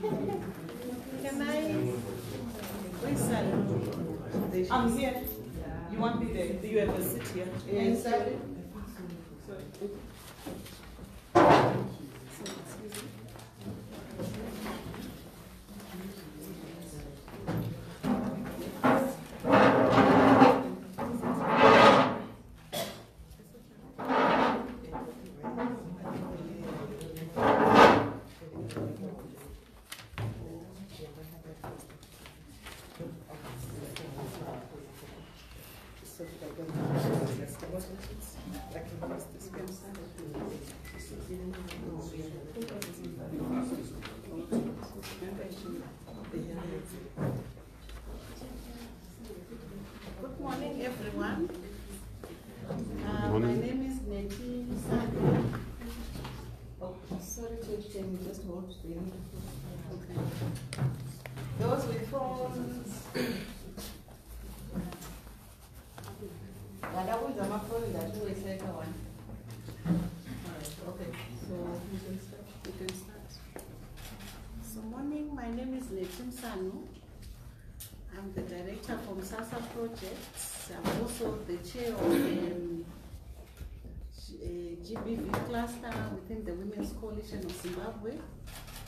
Can I? Where's Sally? I'm here. You want me there? Do you have a seat here? Yes, Sally. Sorry. Good morning, everyone. My name is Neti Sadi. Oh, sorry, can you just hold the okay. Those with phones. That was my phone that you will take one. Alright, okay. So you can start. You can start. So morning, my name is Neti Sanu. I'm the director from SASA Projects. I'm also the chair of a GBV cluster within the Women's Coalition of Zimbabwe.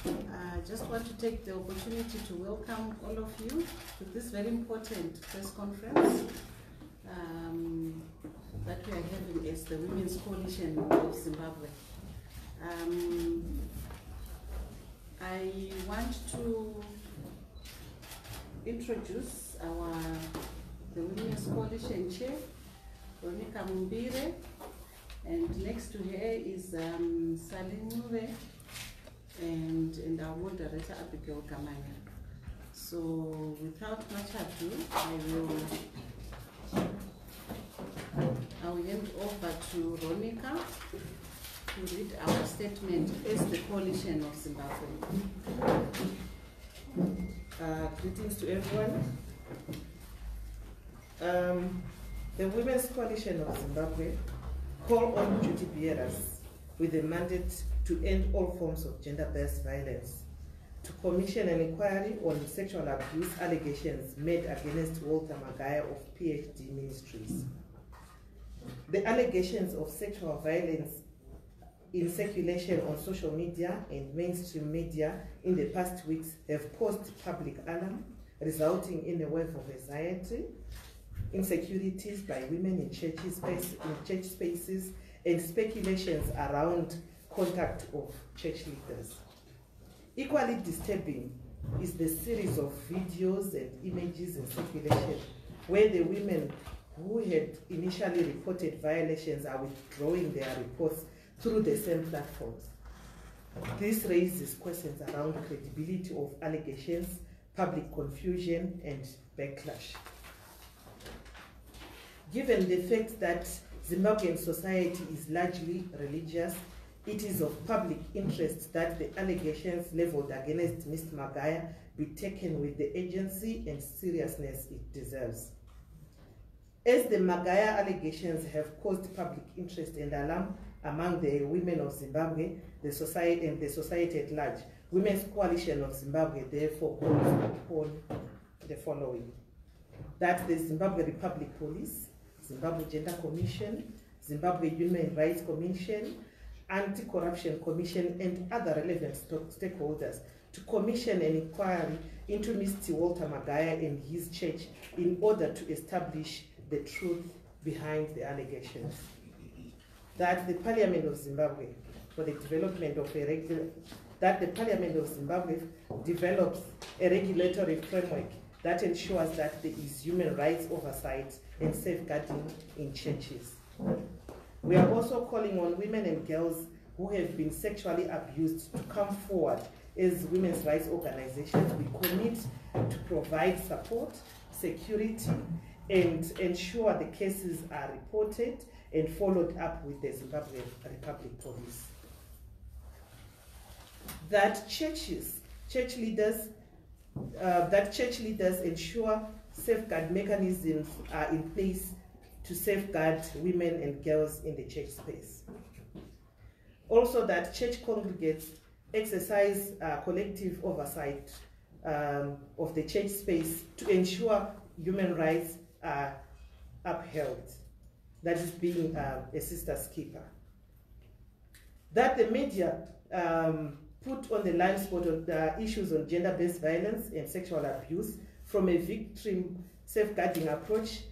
I just want to take the opportunity to welcome all of you to this very important press conference that we are having as the Women's Coalition of Zimbabwe. I want to introduce the Women's Coalition Chair, Ronika Mumbire, and next to her is Salim Mure and our moderator Abigail Gamanya. So without much ado, I will hand over to Ronika to read our statement as the Coalition of Zimbabwe. Greetings to everyone. The Women's Coalition of Zimbabwe call on duty bearers with a mandate to end all forms of gender-based violence, to commission an inquiry on sexual abuse allegations made against Walter Magaya of PhD Ministries. The allegations of sexual violence in circulation on social media and mainstream media in the past weeks have caused public alarm, resulting in a wave of anxiety, insecurities by women in church spaces, and speculations around contact of church leaders. Equally disturbing is the series of videos and images in circulation where the women who had initially reported violations are withdrawing their reports through the same platforms. This raises questions around credibility of allegations, public confusion, and backlash. Given the fact that Zimbabwean society is largely religious, it is of public interest that the allegations leveled against Ms. Magaya be taken with the agency and seriousness it deserves. As the Magaya allegations have caused public interest and alarm among the women of Zimbabwe, the society and the society at large, Women's Coalition of Zimbabwe therefore calls upon the following: that the Zimbabwe Republic Police, Zimbabwe Gender Commission, Zimbabwe Human Rights Commission, Anti-Corruption Commission, and other relevant stakeholders to commission an inquiry into Mr. Walter Magaya and his church in order to establish the truth behind the allegations. That the Parliament of Zimbabwe for the development of develops a regulatory framework that ensures that there is human rights oversight and safeguarding in churches. We are also calling on women and girls who have been sexually abused to come forward as women's rights organizations. We commit to provide support, security, and ensure the cases are reported and followed up with the Zimbabwe Republic Police. That church leaders ensure safeguard mechanisms are in place to safeguard women and girls in the church space. Also, that church congregates exercise collective oversight of the church space to ensure human rights are upheld. That is being a sister's keeper. That the media put on the line spot of the issues on gender-based violence and sexual abuse from a victim safeguarding approach.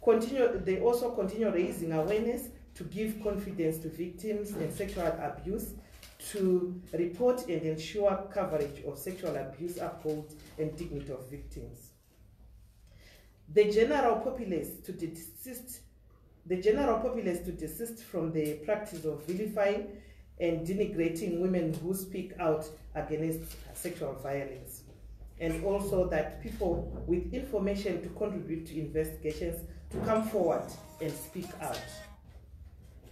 They also continue raising awareness to give confidence to victims and sexual abuse, to report and ensure coverage of sexual abuse upholds and dignity of victims. The general populace to desist from the practice of vilifying and denigrating women who speak out against sexual violence. And also that people with information to contribute to investigations to come forward and speak out.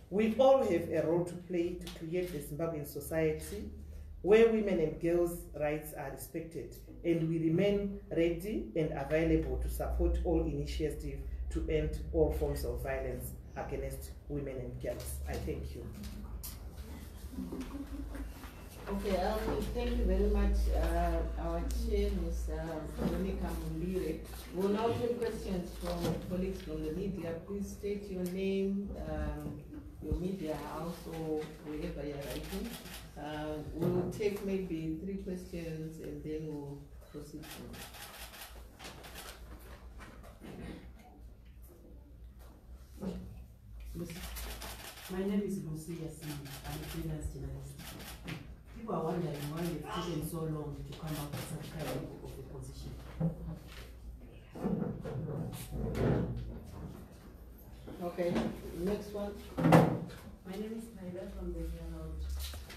We all have a role to play to create a Zimbabwean society where women and girls' rights are respected, and we remain ready and available to support all initiatives to end all forms of violence against women and girls. I thank you. Okay, thank you very much, our chair, Ms. Veronica Mumbire. We'll now take questions from colleagues from the media. Please state your name, your media house, or wherever you're writing. We'll take maybe 3 questions and then we'll proceed. My name is Lucy Yasin. I'm a freelance journalist. People are wondering why it's taken so long to come up with some kind of a position. Okay, next one. My name is Naida from the Herald.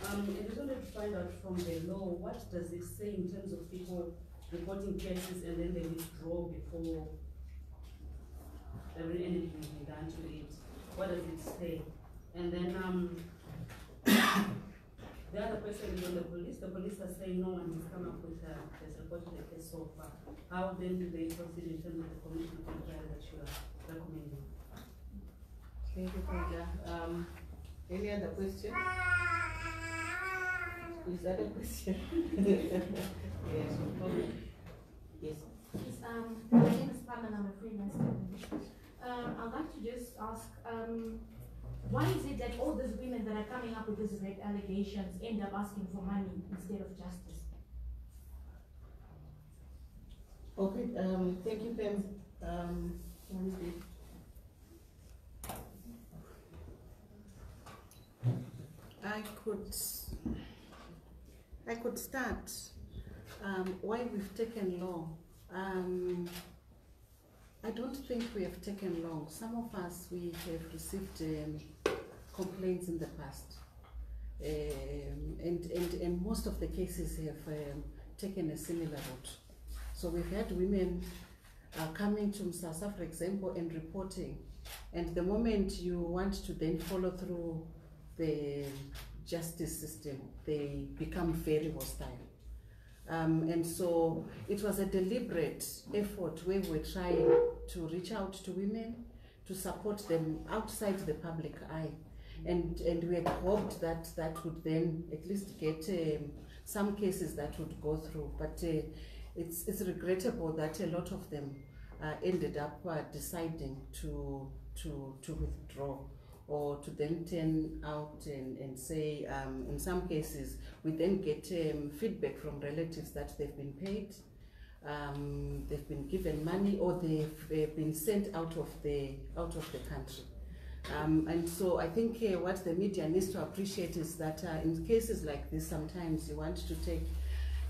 I just wanted to find out from the law, what does it say in terms of people reporting cases and then they withdraw before anything has been done to it? What does it say? And then the other question is on the police. The police are saying no one has come up with has reported a case so far. How then do they proceed in terms of the commission of inquiry that you are recommending? Thank you, Frida. Any other question? Is that a question? Yes. Okay. Yes. Yes, my name is Pam and I'm a freelance journalist. I'd like to just ask, why is it that all these women that are coming up with these rape allegations end up asking for money instead of justice? Okay, thank you, Pam. I could start why we've taken long. I don't think we have taken long. Some of us, we have received complaints in the past, and most of the cases have taken a similar route. So we've had women coming to Msasa, for example, and reporting, and the moment you want to then follow through the justice system, they become very hostile. And so it was a deliberate effort where we were trying to reach out to women, to support them outside the public eye. And we had hoped that that would then at least get some cases that would go through. But it's regrettable that a lot of them ended up deciding to withdraw, or to then turn out and say, in some cases, we then get feedback from relatives that they've been paid, they've been given money, or they've been sent out of the country. And so I think what the media needs to appreciate is that in cases like this, sometimes you want to take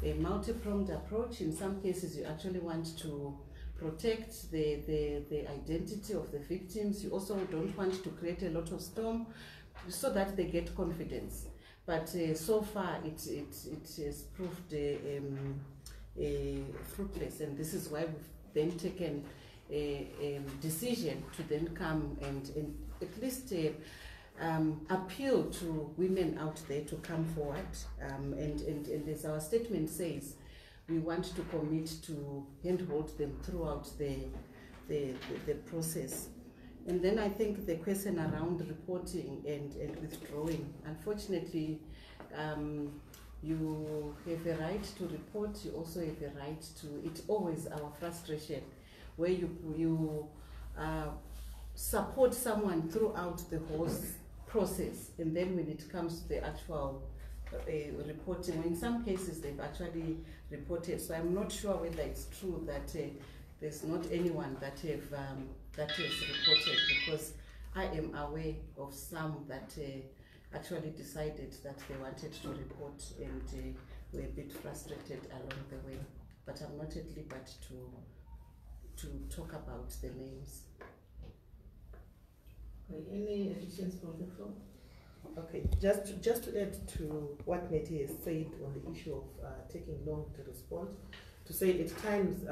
a multi-pronged approach. In some cases, you actually want to protect the identity of the victims. You also don't want to create a lot of storm so that they get confidence. But so far it has proved fruitless, and this is why we've then taken a decision to then come and at least appeal to women out there to come forward, and as our statement says, we want to commit to handhold them throughout the process. And then I think the question around reporting and withdrawing, unfortunately, You have a right to report, you also have a right to, it's always our frustration, where you support someone throughout the whole process, and then when it comes to the actual reporting, in some cases they've actually reported, so I'm not sure whether it's true that there's not anyone that has reported, because I am aware of some that actually decided that they wanted to report and were a bit frustrated along the way, but I'm not at liberty to talk about the names. Okay, any additions from the floor? Okay, just to add to what Nettie has said on the issue of taking long to respond, to say at times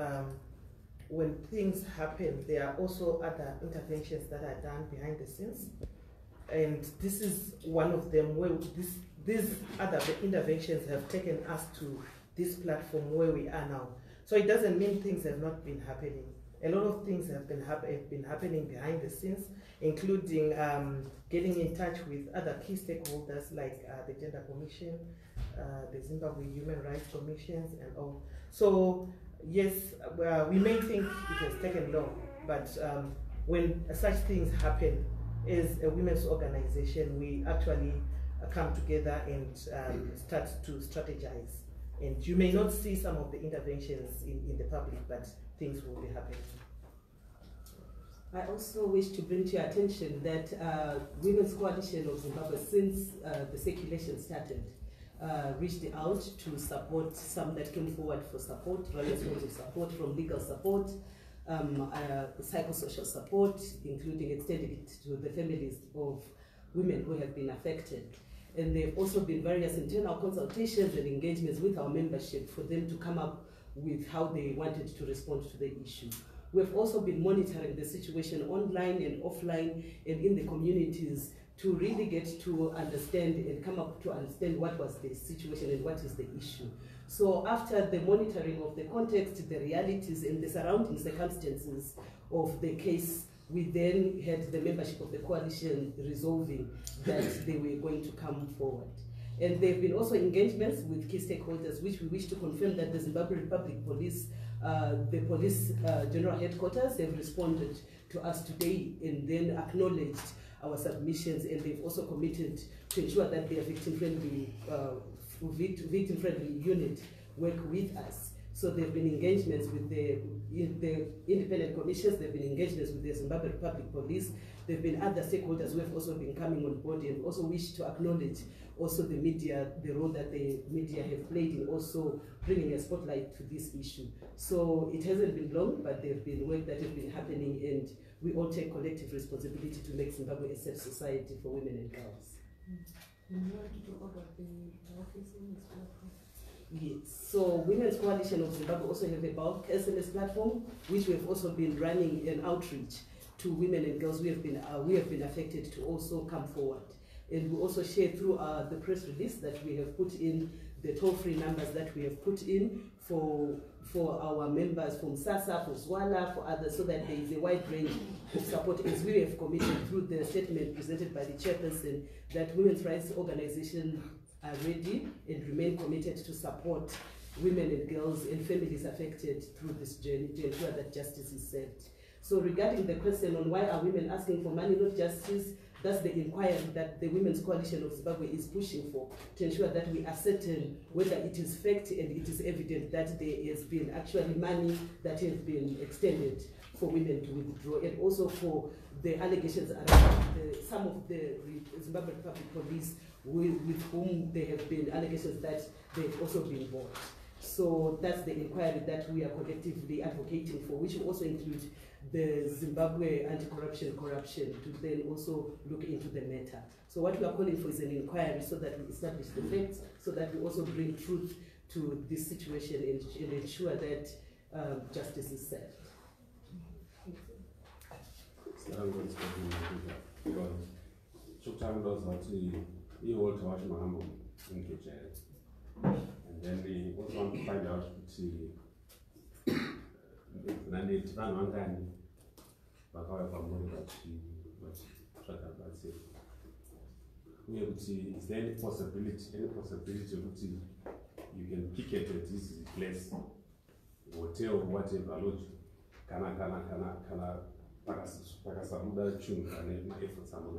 when things happen, there are also other interventions that are done behind the scenes, and this is one of them where these other interventions have taken us to this platform where we are now. So it doesn't mean things have not been happening. A lot of things have been happening behind the scenes, including getting in touch with other key stakeholders like the Gender Commission, the Zimbabwe Human Rights Commissions, and all. So yes, we may think it has taken long, but when such things happen, as a women's organization, we actually come together and start to strategize. And you may not see some of the interventions in the public, but things will be happening. I also wish to bring to your attention that Women's Coalition of Zimbabwe, since the circulation started, reached out to support some that came forward for support, various forms of support, from legal support, psychosocial support, including extending it to the families of women who have been affected. And there have also been various internal consultations and engagements with our membership for them to come up with how they wanted to respond to the issue. We've also been monitoring the situation online and offline and in the communities to really get to understand and come up to understand what was the situation and what is the issue. So after the monitoring of the context, the realities and the surrounding circumstances of the case, we then had the membership of the coalition resolving that they were going to come forward. And there have been also engagements with key stakeholders, which we wish to confirm that the Zimbabwe Republic Police, the police general headquarters, have responded to us today and then acknowledged our submissions, and they've also committed to ensure that their victim-friendly unit work with us. So there have been engagements with the independent commissions, there have been engagements with the Zimbabwe Republic Police, there have been other stakeholders who have also been coming on board, and also wish to acknowledge also the media, the role that the media have played in also bringing a spotlight to this issue. So it hasn't been long, but there have been work that have been happening, and we all take collective responsibility to make Zimbabwe a safe society for women and girls. You want to talk about the office in this platform? Yes. So Women's Coalition of Zimbabwe also have a bulk SMS platform, which we have also been running an outreach to women and girls we have been affected to also come forward. And we also share through the press release that we have put in, the toll-free numbers that we have put in for our members from SASA, for Zwala, for others, so that there is a wide range of support, as we have committed through the statement presented by the chairperson, that women's rights organizations are ready and remain committed to support women and girls and families affected through this journey to ensure that justice is served. So regarding the question on why are women asking for money, not justice, that's the inquiry that the Women's Coalition of Zimbabwe is pushing for, to ensure that we ascertain whether it is fact and it is evident that there has been actually money that has been extended for women to withdraw, and also for the allegations around some of the Zimbabwe Republic Police with whom there have been allegations that they've also been bought. So that's the inquiry that we are collectively advocating for, which will also include the Zimbabwe Anti-Corruption to then also look into the matter. So what we are calling for is an inquiry so that we establish the facts, so that we also bring truth to this situation and ensure that justice is served. And then we also want to find out is there any possibility ukuthi you can picket at this place, hotel, whatever, lodge, kana pakasabuda chunga and my efforts are not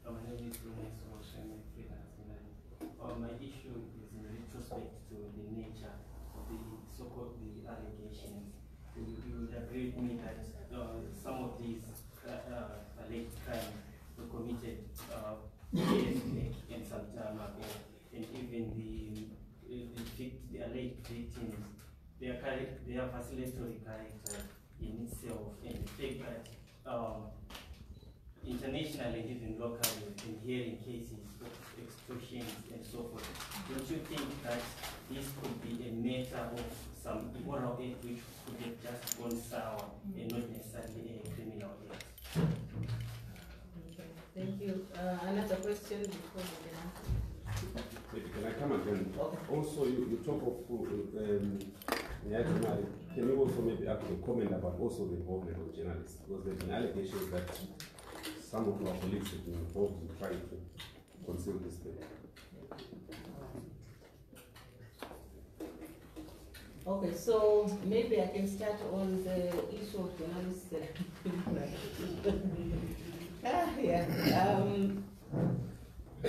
My name is Bruno Walsh, I'm a freelance man. My issue is in retrospect to the nature of the so-called the allegations. You would agree with me that some of these alleged crimes were committed years back and some time ago, and even the alleged victims, they are vacillatory character in itself, and the fact that internationally and even locally we've been hearing cases of extortions and so forth. Don't you think that this could be a matter of some immoral act which could have just gone sour and not necessarily a criminal act? Okay, thank you. Another question before we can answer. Maybe can I come again? Okay. Also, you talk of can you also maybe have a comment about also the involvement of journalists? Because there have been allegations that some of our colleagues have been involved in trying to conceal this thing. Okay, so maybe I can start on the issue of journalists.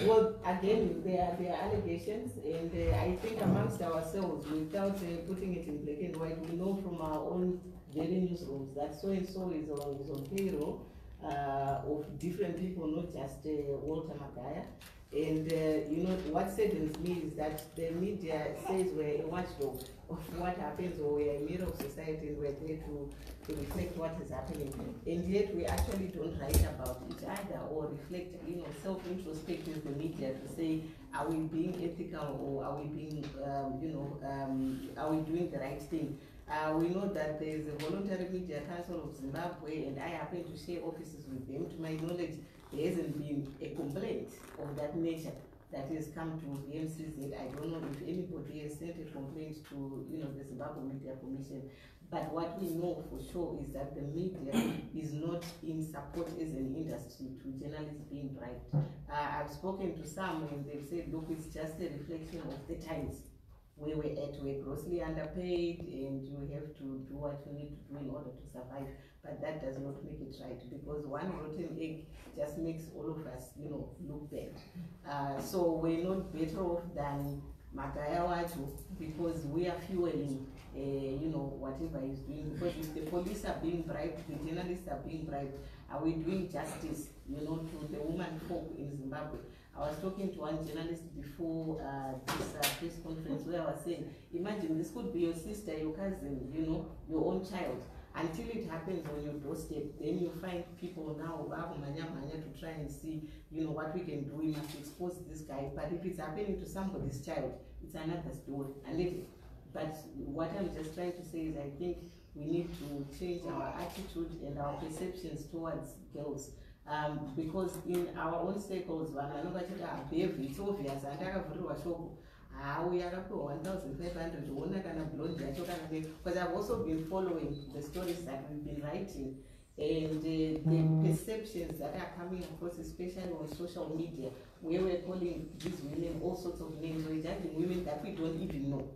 Well, again, there are allegations, and I think amongst ourselves, without putting it in black and white, we know from our own daily newsrooms that so and so is on payroll of different people, not just Walter Magaya. And you know, what saddens me is that the media says we're a watchdog of what happens, or we're a mirror of society, and we're there to reflect what is happening. And yet we actually don't write about it either, or reflect, you know, self-introspect as the media to say, are we being ethical, or are we being, are we doing the right thing? We know that there is a voluntary media council of Zimbabwe, and I happen to share offices with them. To my knowledge, there hasn't been a complaint of that nature that has come to the MCZ. I don't know if anybody has sent a complaint to, you know, the Zimbabwe Media Commission. But what we know for sure is that the media is not in support as an industry to journalists being bribed. I've spoken to some, and they've said, look, it's just a reflection of the times where we're grossly underpaid, and you have to do what you need to do in order to survive. But that does not make it right, because one rotten egg just makes all of us, you know, look bad. So we're not better off than Magaya Watu, because we are fueling, you know, whatever he's doing. Because if the police are being bribed, the journalists are being bribed, are we doing justice, you know, to the woman folk in Zimbabwe? I was talking to one journalist before this press conference, where I was saying, imagine this could be your sister, your cousin, you know, your own child. Until it happens on your doorstep, then you find people now to try and see, you know, what we can do. We must expose this guy. But if it's happening to somebody's child, it's another story. But what I'm just trying to say is, I think we need to change our attitude and our perceptions towards girls. Because in our own circles, it's obvious, we are up to 1,500 because I've also been following the stories that we've been writing, and the perceptions that are coming across, especially on social media, where we're calling these women all sorts of names. We're judging women that we don't even know,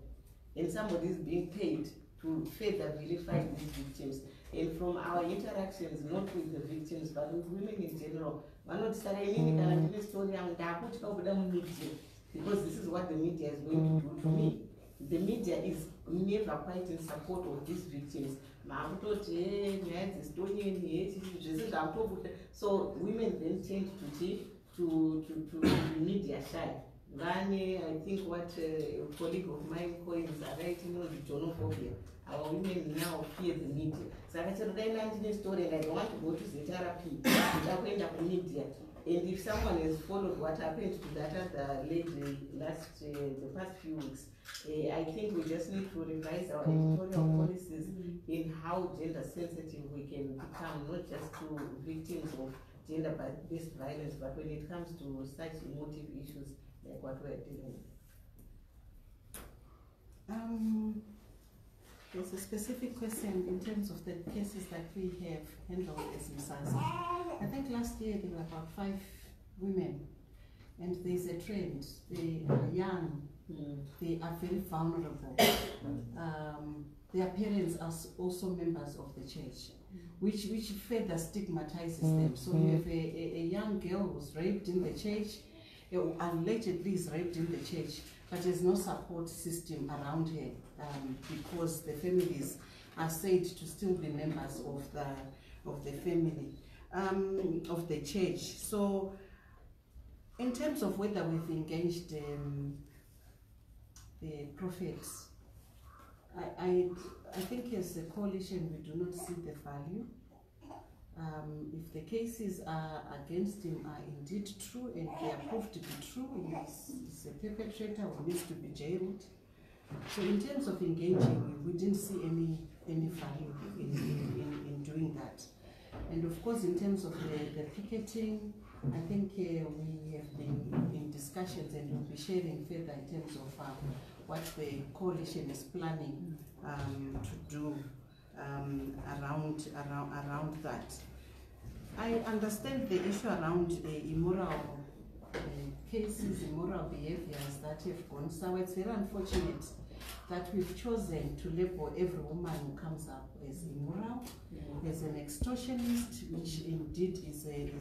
and somebody is being paid to further vilify these victims. And from our interactions, not with the victims, but with women in general, because this is what the media is going to do to me. The media is never quite in support of these victims. So women then tend to be media shy. I think what a colleague of mine coins are writing on the jonophobia. Our women now fear the media. So I said, story, and I don't want to go to the therapy. I'm going to media. And if someone has followed what happened to that other lady the past few weeks, I think we just need to revise our editorial policies in how gender sensitive we can become, not just to victims of gender-based violence, but when it comes to such emotive issues like what we're dealing with. There's a specific question in terms of the cases that we have handled as MSASA. I think last year there were about 5 women, and there's a trend. They are young, they are very vulnerable. Their parents are also members of the church, which further stigmatizes them. So you have a young girl who's raped in the church, allegedly is raped in the church, but there's no support system around her because the families are said to still be members of the family, of the church. So in terms of whether we've engaged the prophets, I think as a coalition we do not see the value. If the cases against him are indeed true and they are proved to be true, he's a perpetrator who needs to be jailed. So in terms of engaging, we didn't see any value in doing that. And of course, in terms of the picketing, I think we have been in discussions and we'll be sharing further in terms of what the coalition is planning to do around that. I understand the issue around immoral cases, immoral behaviors that have gone. So it's very unfortunate that we've chosen to label every woman who comes up as immoral, as an extortionist, which indeed is very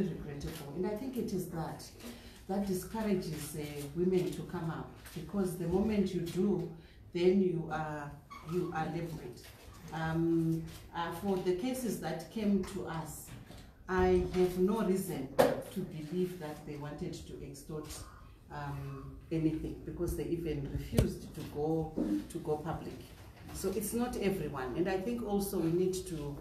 regrettable. And I think it is that discourages women to come up, because the moment you do, then you are labeled. For the cases that came to us, I have no reason to believe that they wanted to extort anything, because they even refused to go public. So it's not everyone, and I think also we need to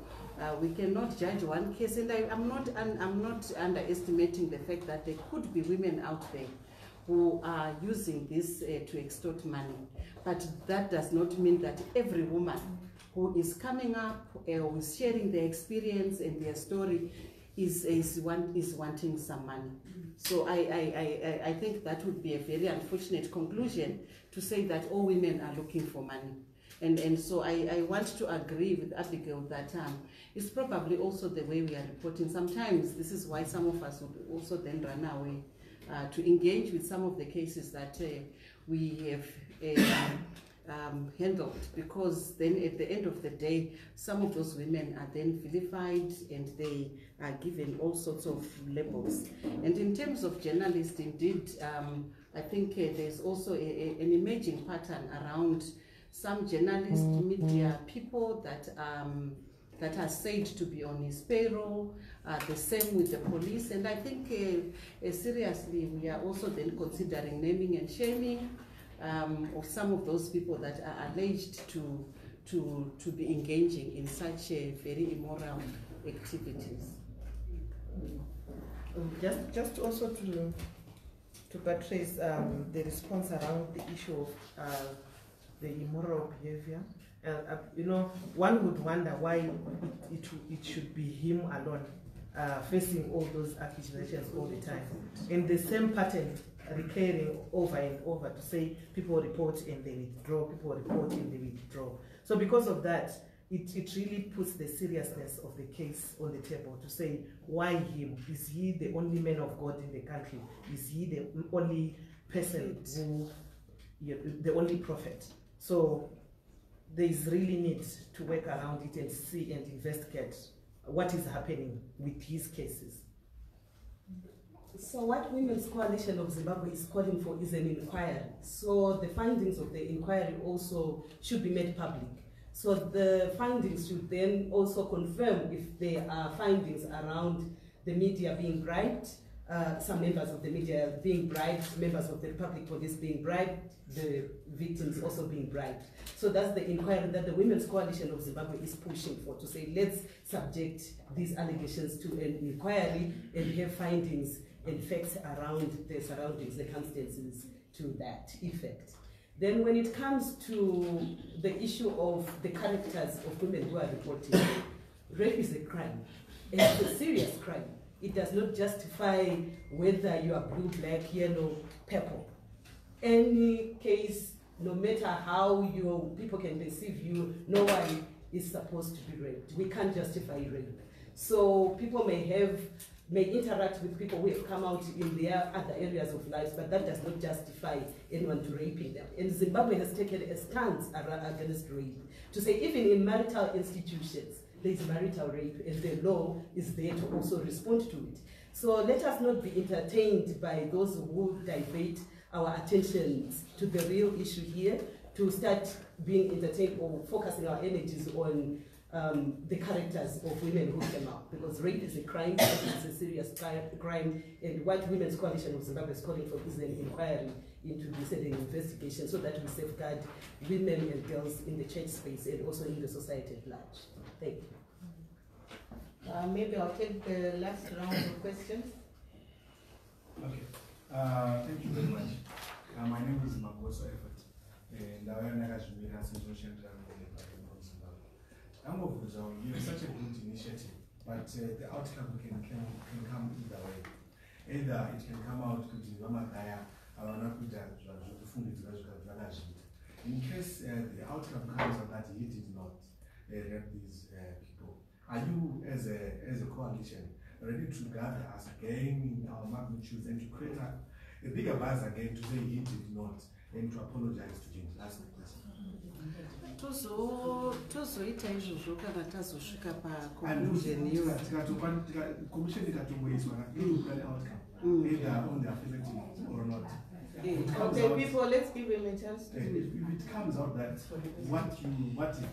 we cannot judge one case, and I'm not underestimating the fact that there could be women out there who are using this to extort money, but that does not mean that every woman who is coming up or is sharing their experience and their story is wanting some money. So I think that would be a very unfortunate conclusion to say that all women are looking for money. And so I want to agree with Abigail that it's probably also the way we are reporting. Sometimes this is why some of us would also then run away to engage with some of the cases that we have handled, because then at the end of the day, some of those women are then vilified and they are given all sorts of labels. And in terms of journalists, indeed, I think there's also an emerging pattern around some journalist media people that are said to be on his payroll, the same with the police. And I think seriously, we are also then considering naming and shaming of some of those people that are alleged to be engaging in such very immoral activities. Just also to buttress the response around the issue of the immoral behavior. You know, one would wonder why it should be him alone facing all those accusations all the time. And the same pattern recurring over and over, to say people report and they withdraw, people report and they withdraw. So because of that, it really puts the seriousness of the case on the table to say, why him? Is he the only man of God in the country? Is he the only person who, the only prophet? So there is really need to work around it and see and investigate what is happening with his cases. So what Women's Coalition of Zimbabwe is calling for is an inquiry. So the findings of the inquiry also should be made public. So the findings should then also confirm if there are findings around the media being bribed, some members of the media being bribed, members of the Republic Police being bribed, the victims also being bribed. So that's the inquiry that the Women's Coalition of Zimbabwe is pushing for, to say, let's subject these allegations to an inquiry and have findings and facts around the surroundings, the circumstances to that effect. Then when it comes to the issue of the characters of women who are reporting, rape is a crime, and it's a serious crime. It does not justify whether you are blue, black, yellow, purple. Any case no matter how your people can perceive you, no one is supposed to be raped. We can't justify rape. So people may interact with people who have come out in their other areas of life, but that does not justify anyone to raping them. And Zimbabwe has taken a stance against rape, to say even in marital institutions, there is marital rape, and the law is there to also respond to it. So let us not be entertained by those who divert our attentions to the real issue here, to start being entertained or focusing our energies on the characters of women who came out, because rape is a crime, it's a serious crime, and what Women's Coalition of Zimbabwe is calling for is an inquiry into this and an investigation, so that we safeguard women and girls in the church space and also in the society at large. Thank you. Maybe I'll take the last round of questions. Okay. Thank you very much. My name is Magaya, and I am a situation. You have such a good initiative, but the outcome can come either way. Either it can come out to the Magaya, in case the outcome comes out that he did not rape these people, are you as a coalition ready to gather us again in our magnitudes and to create a bigger buzz again to say he did not and to apologize to James? That's my question. Tozoita izvozvo kana tazosvika paconclusion iyoyo. Commission ikatomboiswa pane outcome either on the affirmative or not. Okay, people, let's give him a chance to if it comes out that what is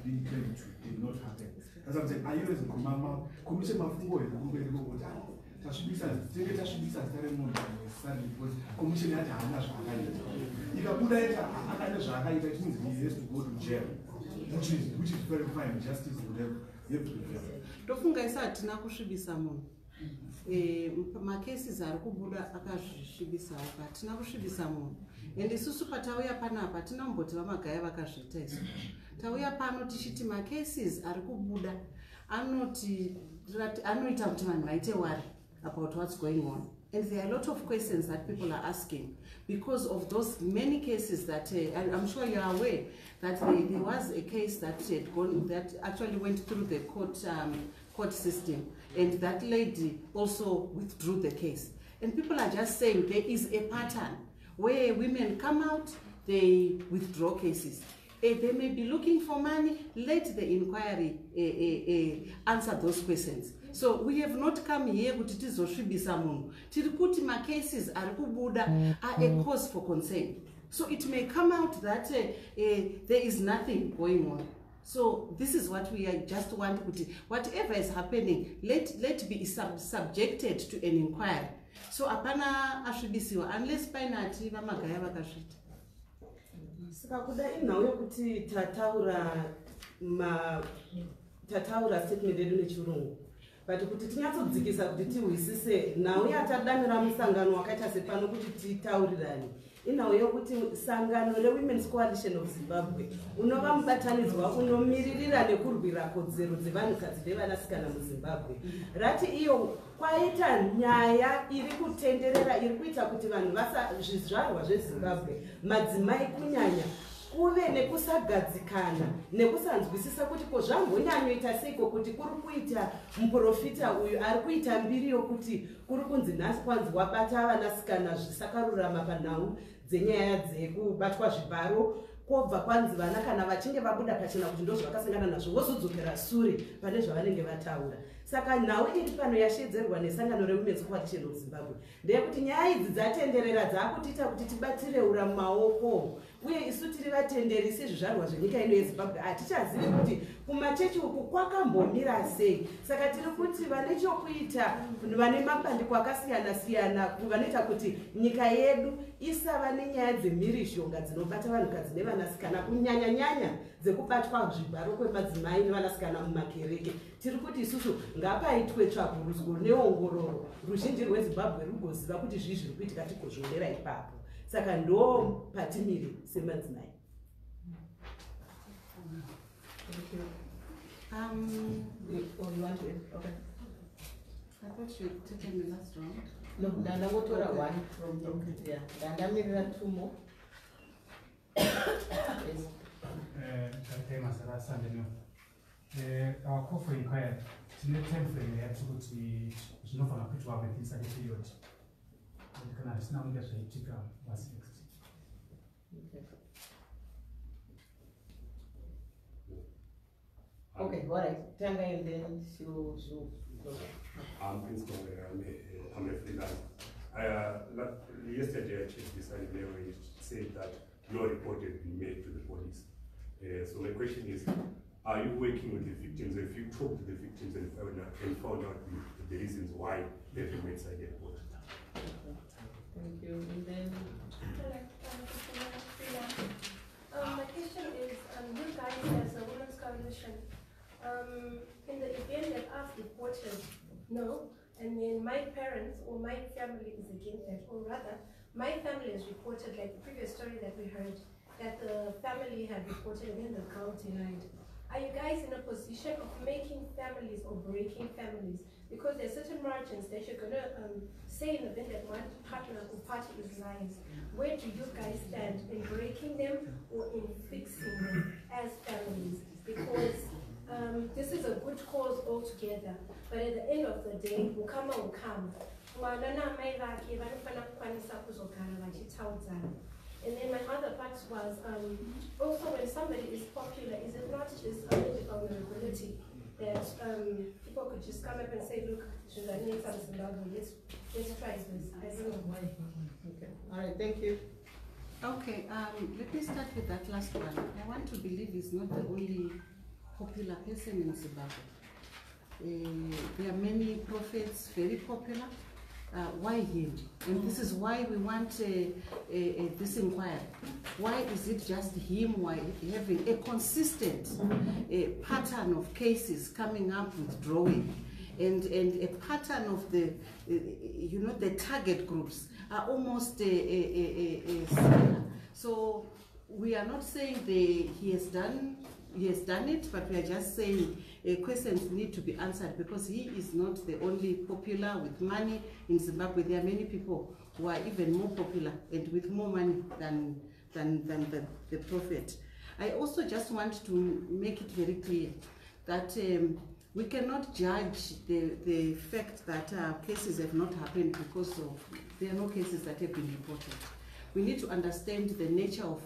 being claimed to did not happen, as I'm saying, are you as a commission mafungo tashubisa zitare munhu necessarily because commission yati haana zvakaita ikabuda ita akaita zvakaita, it means he has to go to jail, which is very fine. Justice would have to be fair. Tofunga isa hatina kusvibisa munhu. Macases ari kubuda akazvisvibisawo, hatina kusvibisa munhu. And isusu patauya panapa tinomboti vaMagaya vakazviita isu. Tauya pano tichiti macases ari kubuda anoita kuti vanhu vaite worry about what's going on. And there are a lot of questions that people are asking because of those many cases that I'm sure you are aware that there was a case that that actually went through the court system, and that lady also withdrew the case. And people are just saying there is a pattern where women come out, they withdraw cases. They may be looking for money. Let the inquiry answer those questions. So we have not come here kuti tizosvibisa munhu. Tiri kuti ma cases ari kubuda are a cause for concern. So it may come out that there is nothing going on. So this is what we just want kuti whatever is happening, let be subjected to an inquiry. So apana asvibisiwa unless painati vaMagaya vakasvita. Saka kuda inhau yokuti tataura statement yedu nechirungu, but kuti tinyatsodzikisa kuti tihwisise nhau yatadanira musangano wakaita sepano kuti titaurirane, inhau yokuti sangano reWomen's Coalition of Zimbabwe unova mubatanidzwa unomiririra nekurwira kodzero dzevanhukadzi nevanasikana muZimbabwe, rati iyo kwaita nyaya iri kutenderera iri kuita kuti vanhu zvizvarwa zveZimbabwe madzimai kunyanya kuve nekusagadzikana nekusanzwisisa kuti ko zvambonyanyoita seiko kuti kuri kuita muprofita uyu ari kuita mbiri yokuti kuri kunzi nhasi kwanzi wabata vanasikana zvisakarurama panhau dzenyaya dzekubatwa zvibharo, kobva kwanzi vana kana vachinge vabuda pachena kuti ndozvavakasangana nazvo vozodzokera sure pane zvavanenge vataura. Saka nhau iri pano yashedzerwa nesangano reWomen's Coalition of Zimbabwe ndeyekuti nyaya idzi dzatenderera dzakutiita kuti tibatire ura mumaoko, uye isu tiri vatenderi sezvizvarwa zvenyika ino yeZimbabwe hatichazivi kuti kumachechi uku kwakambomira sei. Saka tiri kuti vane chokuita, vane mabandiko akasiyana-siyana vanoita kuti nyika yedu isava nenyaya dzemhirishonga dzinobata vanhukadzi nevanasikana, kunyanya-nyanya dzekubatwa zvibharo kwemadzimai nevanasikana mumakereke. Tiri kuti isusu ngapaitwe tsvagurudzo neongororo, ruzhinji rweZimbabwe rugoziva kuti zvii zviri kuitika tikozvionera ipapo. Saka ndo patimiri semadzimai. You want to? Okay. I thought you had taken the last round. No, Danda Motora one from yeah. Danda Mirira two more. Our call for inquiry, tine time frame yekuti zvinofana kuitwa within such a period. Kana zvisina kunge zvaitika what's next? Okay, all right. Tanga and then she'll go. I'm Prince Magaya. I'm a freelance. Yesterday I checked this email where it said that no report had been made to the police. So my question is, are you working with the victims? If you talked to the victims and found out the reasons why they have made such a report? Thank you. And then my question is, you guys as a women's coalition, in the event that I've reported no, and then my parents or my family is against that, or rather, my family has reported, like the previous story that we heard, that the family had reported and then the girl denied. Are you guys in a position of making families or breaking families? Because there are certain margins that you're going to say in the event that one partner or party is lying. Where do you guys stand in breaking them or in fixing them as families? Because this is a good cause altogether, but at the end of the day, ukama ukama. And then my other part was also when somebody is popular, is it not just a vulnerability that people could just come up and say, look, should I need some Zimbabwe? Let's try this. I don't know why. okay. All right, thank you. Okay, let me start with that last one. I want to believe he's not the only popular person in Zimbabwe. There are many prophets, very popular. Why him? And this is why we want this inquiry. Why is it just him? Why having a consistent pattern of cases coming up withdrawing, and a pattern of the the target groups are almost similar. So we are not saying he has done it, but we are just saying questions need to be answered, because he is not the only popular with money in Zimbabwe. There are many people who are even more popular and with more money than the prophet. I also just want to make it very clear that we cannot judge the fact that cases have not happened because there are no cases that have been reported. We need to understand the nature of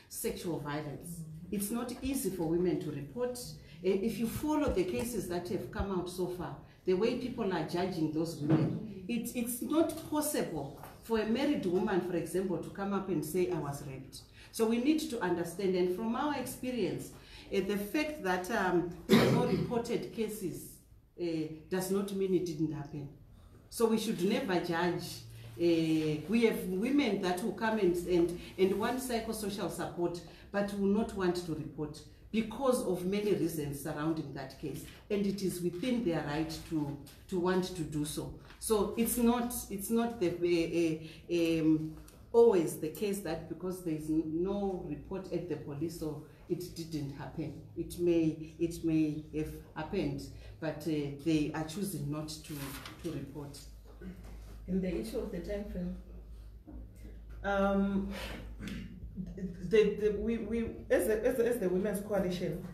sexual violence. It's not easy for women to report. If you follow the cases that have come out so far, the way people are judging those women, it's not possible for a married woman, for example, to come up and say, I was raped. So we need to understand, and from our experience, the fact that there are no reported cases does not mean it didn't happen. So we should never judge. We have women that will come and want psychosocial support, but will not want to report because of many reasons surrounding that case, and it is within their right to want to do so. So it's not always the case that because there is no report at the police, so it didn't happen. It may have happened, but they are choosing not to report. In the issue of the time frame, we as the Women's Coalition,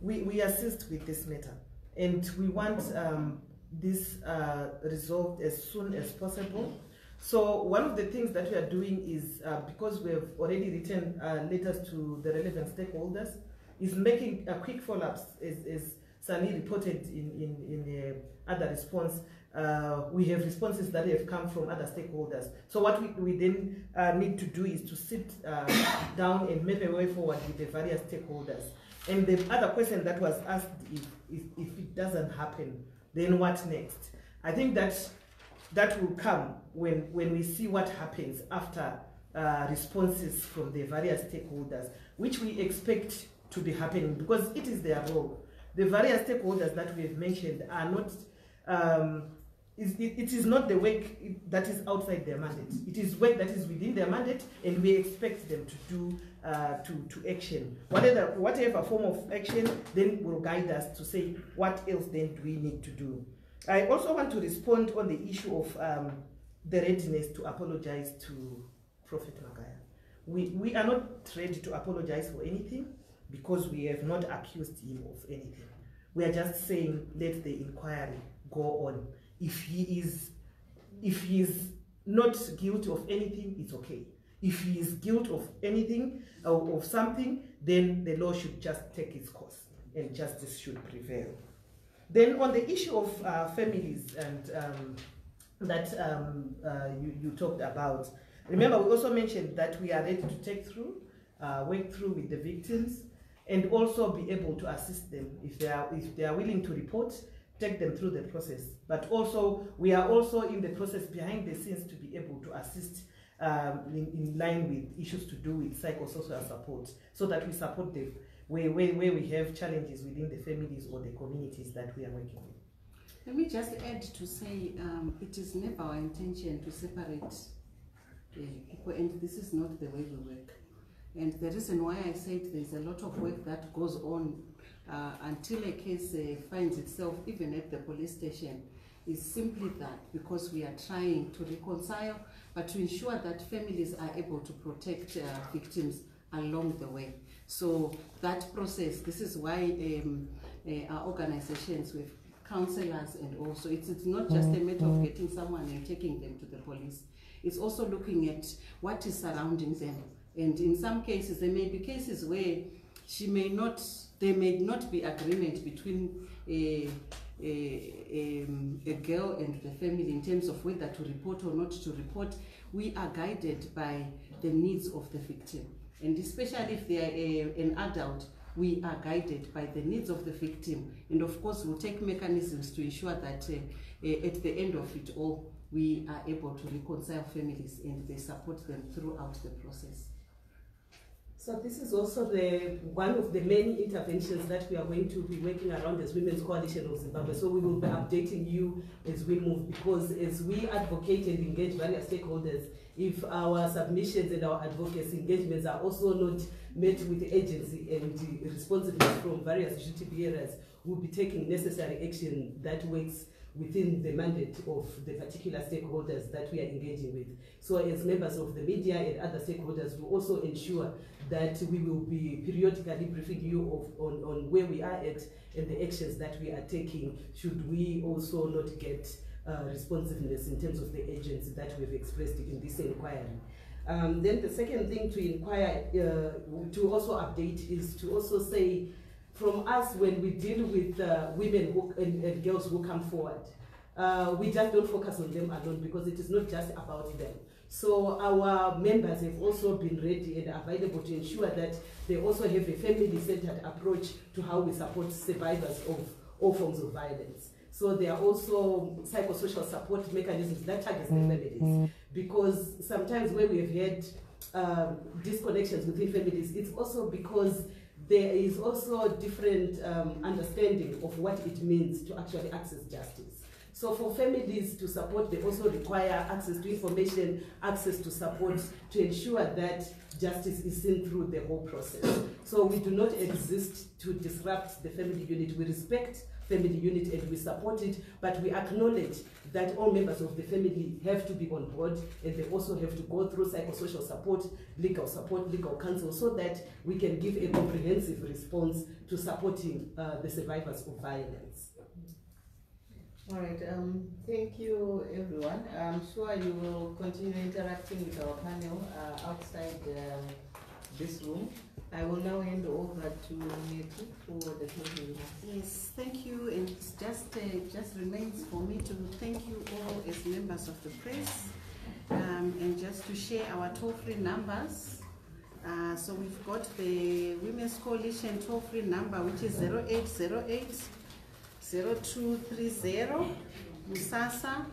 we assist with this matter, and we want this resolved as soon as possible. So one of the things that we are doing is, because we have already written letters to the relevant stakeholders, is making a quick follow-ups, as Sani reported in the other response. We have responses that have come from other stakeholders. So what we then need to do is to sit down and make a way forward with the various stakeholders. And the other question that was asked, if it doesn't happen, then what next? I think that will come when we see what happens after responses from the various stakeholders, which we expect to be happening, because it is their role. The various stakeholders that we have mentioned are not, it is not the work that is outside their mandate. It is work that is within their mandate, and we expect them to do to action. Whatever form of action then will guide us to say what else then do we need to do. I also want to respond on the issue of the readiness to apologize to Prophet Magaya. we are not ready to apologize for anything because we have not accused him of anything. We are just saying let the inquiry go on. If he is not guilty of anything, it's okay. If he is guilty of anything, of something, then the law should just take its course and justice should prevail. Then on the issue of families and that you talked about, remember we also mentioned that we are ready to take through, work through with the victims, and also be able to assist them if they are willing to report, take them through the process. But also we are also in the process behind the scenes to be able to assist in line with issues to do with psychosocial support, so that we support them where we have challenges within the families or the communities that we are working with. Let me just add to say it is never our intention to separate people, and this is not the way we work. And the reason why I said there's a lot of work that goes on until a case finds itself even at the police station is simply that, because we are trying to reconcile, but to ensure that families are able to protect victims along the way. So that process, this is why our organizations with counselors, and also it's not just a matter of getting someone and taking them to the police. It's also looking at what is surrounding them. And in some cases, there may be cases where there may not be agreement between a girl and the family in terms of whether to report or not to report. We are guided by the needs of the victim. And especially if they are an adult, we are guided by the needs of the victim. And of course, we'll take mechanisms to ensure that at the end of it all, we are able to reconcile families and they support them throughout the process. So this is also one of the many interventions that we are going to be working around as Women's Coalition of Zimbabwe. So we will be updating you as we move, because as we advocate and engage various stakeholders, if our submissions and our advocacy engagements are also not met with agency and responsiveness from various duty bearers, we'll be taking necessary action that works within the mandate of the particular stakeholders that we are engaging with. So as members of the media and other stakeholders, we also ensure that we will be periodically briefing you on where we are at and the actions that we are taking should we also not get responsiveness in terms of the agency that we've expressed in this inquiry. Then the second thing to inquire, to also update, is to also say, from us, when we deal with women and girls who come forward, we just don't focus on them alone, because it is not just about them. So our members have also been ready and available to ensure that they also have a family-centered approach to how we support survivors of all forms of violence. So there are also psychosocial support mechanisms that target the families, because sometimes when we have had disconnections within families, it's also because there is also different understanding of what it means to actually access justice. So for families to support, they also require access to information, access to support, to ensure that justice is seen through the whole process. So we do not exist to disrupt the family unit. We respect family unit and we support it, but we acknowledge that all members of the family have to be on board, and they also have to go through psychosocial support, legal counsel, so that we can give a comprehensive response to supporting the survivors of violence. All right, thank you everyone. I'm sure you will continue interacting with our panel outside this room. I will now hand over to Neti for the closing remarks. Yes, thank you, and it just remains for me to thank you all as members of the press, and just to share our toll-free numbers. So we've got the Women's Coalition toll-free number, which is 0808 0230 Musasa,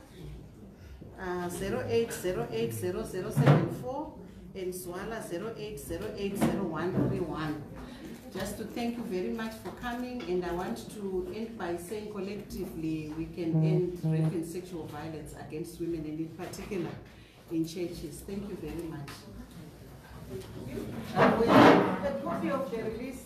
0808 0074, and Swala 08080131. Just to thank you very much for coming, and I want to end by saying collectively we can end rape and sexual violence against women, and in particular in churches. Thank you very much. We have a copy of the release.